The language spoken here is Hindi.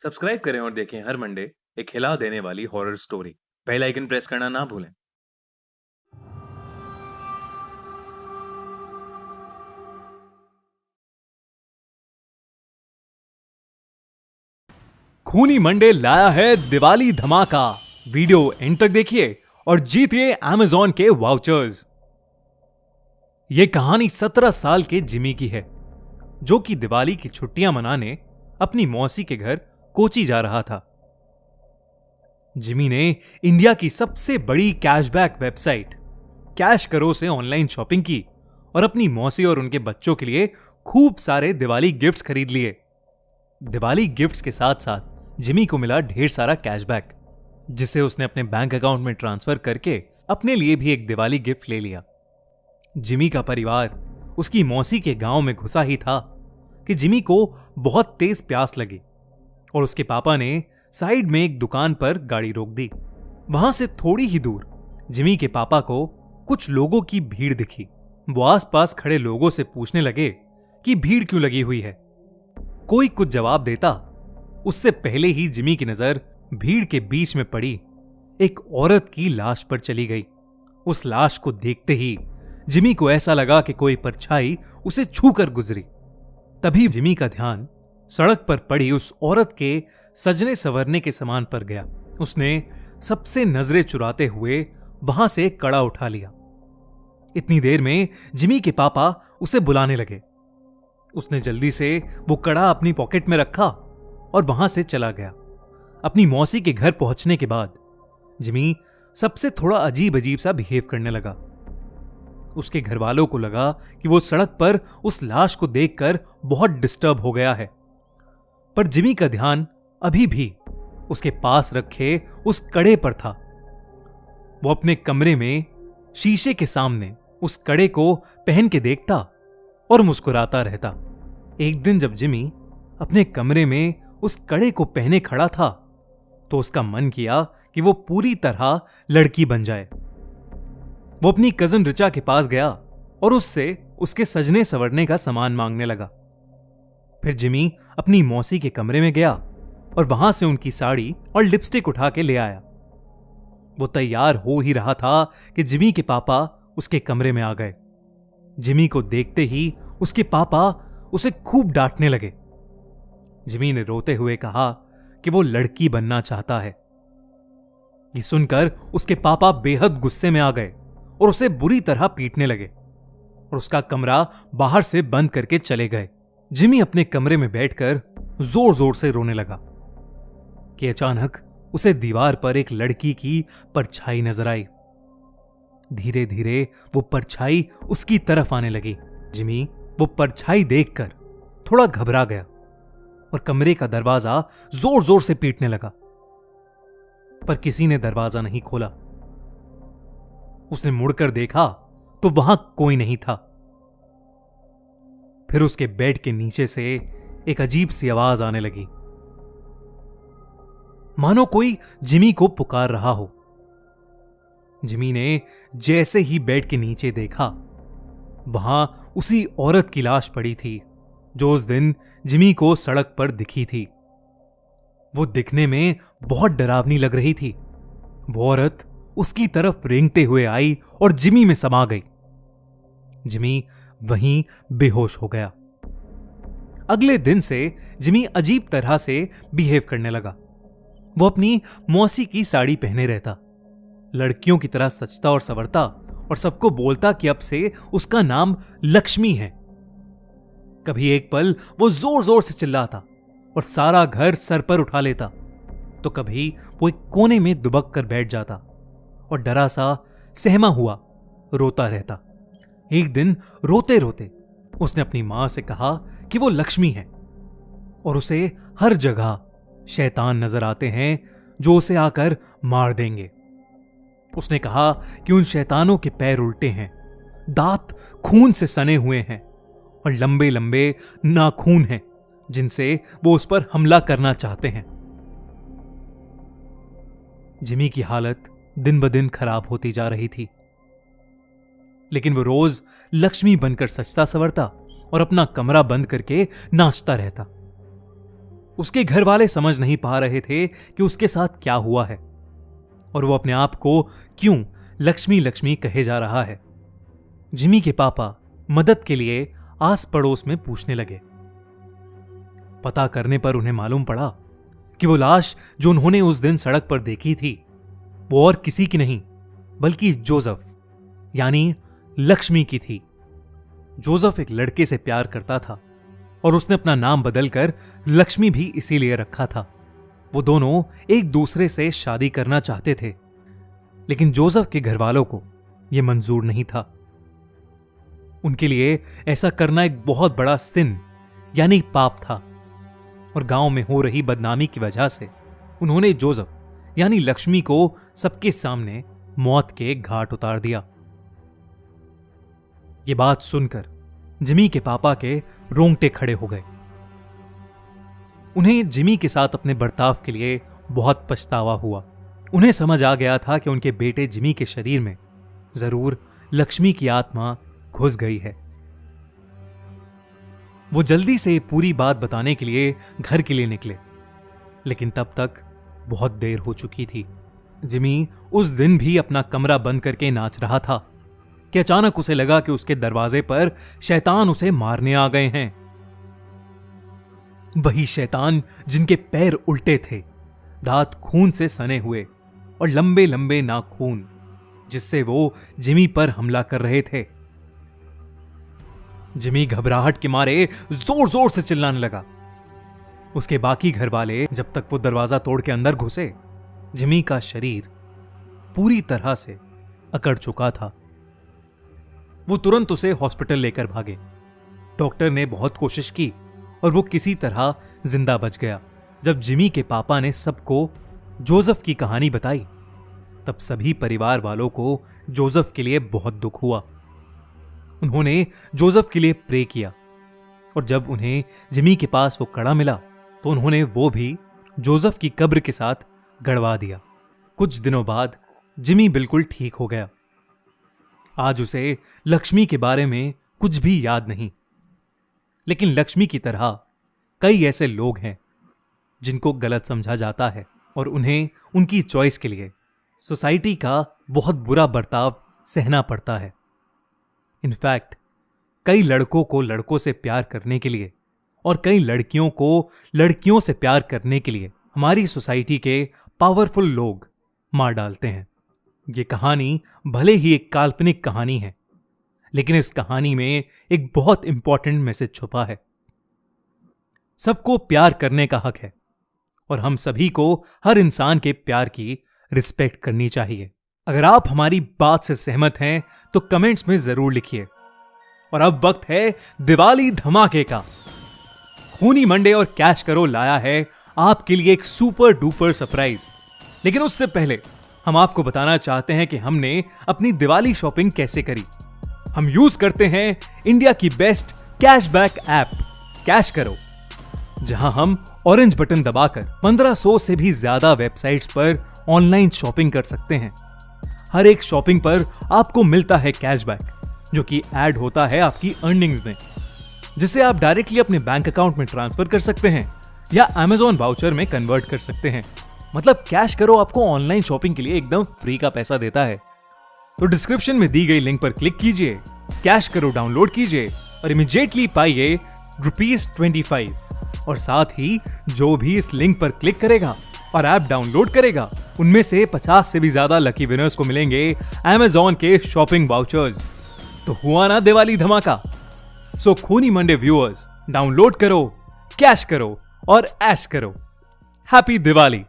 सब्सक्राइब करें और देखें हर मंडे एक हिला देने वाली horror story. Bell icon press करना ना भूलें। खूनी मंडे लाया है दिवाली धमाका। वीडियो एंड तक देखिए और जीतिए अमेज़न के वाउचर्स। यह कहानी 17 साल के जिमी की है, जो कि दिवाली की छुट्टियां मनाने अपनी मौसी के घर कोची जा रहा था। जिमी ने इंडिया की सबसे बड़ी कैशबैक वेबसाइट कैश करो से ऑनलाइन शॉपिंग की और अपनी मौसी और उनके बच्चों के लिए खूब सारे दिवाली गिफ्ट्स खरीद लिए। दिवाली गिफ्ट्स के साथ साथ जिमी को मिला ढेर सारा कैशबैक, जिसे उसने अपने बैंक अकाउंट में ट्रांसफर करके अपने लिए भी एक दिवाली गिफ्ट ले लिया। जिमी का परिवार उसकी मौसी के गांव में घुसा ही था कि जिमी को बहुत तेज प्यास लगी और उसके पापा ने साइड में एक दुकान पर गाड़ी रोक दी। वहां से थोड़ी ही दूर जिमी के पापा को कुछ लोगों की भीड़ दिखी। वो आसपास खड़े लोगों से पूछने लगे कि भीड़ क्यों लगी हुई है। कोई कुछ जवाब देता, उससे पहले ही जिमी की नजर भीड़ के बीच में पड़ी एक औरत की लाश पर चली गई। उस लाश को देखते ही जिमी को ऐसा लगा कि कोई परछाई उसे छूकर गुजरी। तभी जिमी का ध्यान सड़क पर पड़ी उस औरत के सजने संवरने के सामान पर गया। उसने सबसे नजरें चुराते हुए वहां से एक कड़ा उठा लिया। इतनी देर में जिमी के पापा उसे बुलाने लगे। उसने जल्दी से वो कड़ा अपनी पॉकेट में रखा और वहां से चला गया। अपनी मौसी के घर पहुंचने के बाद जिमी सबसे थोड़ा अजीब अजीब सा बिहेव करने लगा। उसके घर वालों को लगा कि वो सड़क पर उस लाश को देखकर बहुत डिस्टर्ब हो गया है, पर जिमी का ध्यान अभी भी उसके पास रखे उस कड़े पर था। वो अपने कमरे में शीशे के सामने उस कड़े को पहन के देखता और मुस्कुराता रहता। एक दिन जब जिमी अपने कमरे में उस कड़े को पहने खड़ा था, तो उसका मन किया कि वो पूरी तरह लड़की बन जाए। वो अपनी कजन रिचा के पास गया और उससे उसके सजने संवरने का सामान मांगने लगा। फिर जिमी अपनी मौसी के कमरे में गया और वहां से उनकी साड़ी और लिपस्टिक उठा के ले आया। वो तैयार हो ही रहा था कि जिमी के पापा उसके कमरे में आ गए। जिमी को देखते ही उसके पापा उसे खूब डांटने लगे। जिमी ने रोते हुए कहा कि वो लड़की बनना चाहता है। ये सुनकर उसके पापा बेहद गुस्से में आ गए और उसे बुरी तरह पीटने लगे और उसका कमरा बाहर से बंद करके चले गए। जिमी अपने कमरे में बैठकर जोर जोर से रोने लगा कि अचानक उसे दीवार पर एक लड़की की परछाई नजर आई। धीरे धीरे वो परछाई उसकी तरफ आने लगी। जिमी वो परछाई देखकर थोड़ा घबरा गया और कमरे का दरवाजा जोर जोर से पीटने लगा, पर किसी ने दरवाजा नहीं खोला। उसने मुड़कर देखा तो वहां कोई नहीं था। फिर उसके बेड के नीचे से एक अजीब सी आवाज आने लगी, मानो कोई जिमी को पुकार रहा हो। जिमी ने जैसे ही बेड के नीचे देखा, वहां उसी औरत की लाश पड़ी थी जो उस दिन जिमी को सड़क पर दिखी थी। वो दिखने में बहुत डरावनी लग रही थी। वो औरत उसकी तरफ रेंगते हुए आई और जिमी में समा गई। जिमी वहीं बेहोश हो गया। अगले दिन से जिमी अजीब तरह से बिहेव करने लगा। वो अपनी मौसी की साड़ी पहने रहता, लड़कियों की तरह सजता और संवरता और सबको बोलता कि अब से उसका नाम लक्ष्मी है। कभी एक पल वो जोर जोर से चिल्लाता और सारा घर सर पर उठा लेता, तो कभी वो एक कोने में दुबक कर बैठ जाता और डरा सा सहमा हुआ रोता रहता। एक दिन रोते रोते उसने अपनी मां से कहा कि वो लक्ष्मी है और उसे हर जगह शैतान नजर आते हैं जो उसे आकर मार देंगे। उसने कहा कि उन शैतानों के पैर उल्टे हैं, दांत खून से सने हुए हैं और लंबे लंबे नाखून हैं जिनसे वो उस पर हमला करना चाहते हैं। जिमी की हालत दिन ब दिन खराब होती जा रही थी, लेकिन वो रोज लक्ष्मी बनकर सजता संवरता और अपना कमरा बंद करके नाचता रहता। उसके घर वाले समझ नहीं पा रहे थे कि उसके साथ क्या हुआ है और वो अपने आप को क्यों लक्ष्मी लक्ष्मी कहे जा रहा है। जिमी के पापा मदद के लिए आस पड़ोस में पूछने लगे। पता करने पर उन्हें मालूम पड़ा कि वो लाश जो उन्होंने उस दिन सड़क पर देखी थी वो और किसी की नहीं बल्कि जोसेफ यानी लक्ष्मी की थी। जोसेफ एक लड़के से प्यार करता था और उसने अपना नाम बदलकर लक्ष्मी भी इसीलिए रखा था। वो दोनों एक दूसरे से शादी करना चाहते थे, लेकिन जोसेफ के घर वालों को यह मंजूर नहीं था। उनके लिए ऐसा करना एक बहुत बड़ा सिन यानी पाप था और गांव में हो रही बदनामी की वजह से उन्होंने जोसेफ यानी लक्ष्मी को सबके सामने मौत के घाट उतार दिया। ये बात सुनकर जिमी के पापा के रोंगटे खड़े हो गए। उन्हें जिमी के साथ अपने बर्ताव के लिए बहुत पछतावा हुआ। उन्हें समझ आ गया था कि उनके बेटे जिमी के शरीर में जरूर लक्ष्मी की आत्मा घुस गई है। वो जल्दी से पूरी बात बताने के लिए घर के लिए निकले, लेकिन तब तक बहुत देर हो चुकी थी। जिमी उस दिन भी अपना कमरा बंद करके नाच रहा था कि अचानक उसे लगा कि उसके दरवाजे पर शैतान उसे मारने आ गए हैं। वही शैतान जिनके पैर उल्टे थे, दांत खून से सने हुए और लंबे लंबे नाखून, जिससे वो जिमी पर हमला कर रहे थे। जिमी घबराहट के मारे जोर जोर से चिल्लाने लगा। उसके बाकी घर वाले जब तक वो दरवाजा तोड़ के अंदर घुसे, जिमी का शरीर पूरी तरह से अकड़ चुका था। वो तुरंत उसे हॉस्पिटल लेकर भागे। डॉक्टर ने बहुत कोशिश की और वो किसी तरह जिंदा बच गया। जब जिमी के पापा ने सबको जोसेफ की कहानी बताई, तब सभी परिवार वालों को जोसेफ के लिए बहुत दुख हुआ। उन्होंने जोसेफ के लिए प्रे किया और जब उन्हें जिमी के पास वो कड़ा मिला तो उन्होंने वो भी जोसेफ की कब्र के साथ गड़वा दिया। कुछ दिनों बाद जिमी बिल्कुल ठीक हो गया। आज उसे लक्ष्मी के बारे में कुछ भी याद नहीं, लेकिन लक्ष्मी की तरह कई ऐसे लोग हैं जिनको गलत समझा जाता है और उन्हें उनकी चॉइस के लिए सोसाइटी का बहुत बुरा बर्ताव सहना पड़ता है। इनफैक्ट कई लड़कों को लड़कों से प्यार करने के लिए और कई लड़कियों को लड़कियों से प्यार करने के लिए हमारी सोसाइटी के पावरफुल लोग मार डालते हैं। ये कहानी भले ही एक काल्पनिक कहानी है, लेकिन इस कहानी में एक बहुत इंपॉर्टेंट मैसेज छुपा है। सबको प्यार करने का हक है और हम सभी को हर इंसान के प्यार की रिस्पेक्ट करनी चाहिए। अगर आप हमारी बात से सहमत हैं तो कमेंट्स में जरूर लिखिए। और अब वक्त है दिवाली धमाके का। खूनी मंडे और कैश करो लाया है आपके लिए एक सुपर डुपर सरप्राइज। लेकिन उससे पहले हम आपको बताना चाहते हैं कि हमने अपनी दिवाली शॉपिंग कैसे करी। हम यूज करते हैं इंडिया की बेस्ट कैशबैक ऐप कैश करो, जहां हम ऑरेंज बटन दबाकर 1500 से भी ज्यादा वेबसाइट्स पर ऑनलाइन शॉपिंग कर सकते हैं। हर एक शॉपिंग पर आपको मिलता है कैशबैक, जो कि ऐड होता है आपकी अर्निंग्स में, जिसे आप डायरेक्टली अपने बैंक अकाउंट में ट्रांसफर कर सकते हैं या Amazon वाउचर में कन्वर्ट कर सकते हैं। मतलब कैश करो आपको ऑनलाइन शॉपिंग के लिए एकदम फ्री का पैसा देता है। तो डिस्क्रिप्शन में दी गई लिंक पर क्लिक कीजिए, कैश करो डाउनलोड कीजिए और इमीडिएटली पाइए ₹25 और साथ ही जो भी इस लिंक पर क्लिक करेगा और ऐप डाउनलोड करेगा, उनमें से 50 से भी ज्यादा लकी विनर्स को मिलेंगे Amazon के शॉपिंग वाउचर्स। तो हुआ ना दिवाली धमाका। सो खूनी मंडे व्यूअर्स, डाउनलोड करो, कैश करो और ऐश करो। हैप्पी दिवाली।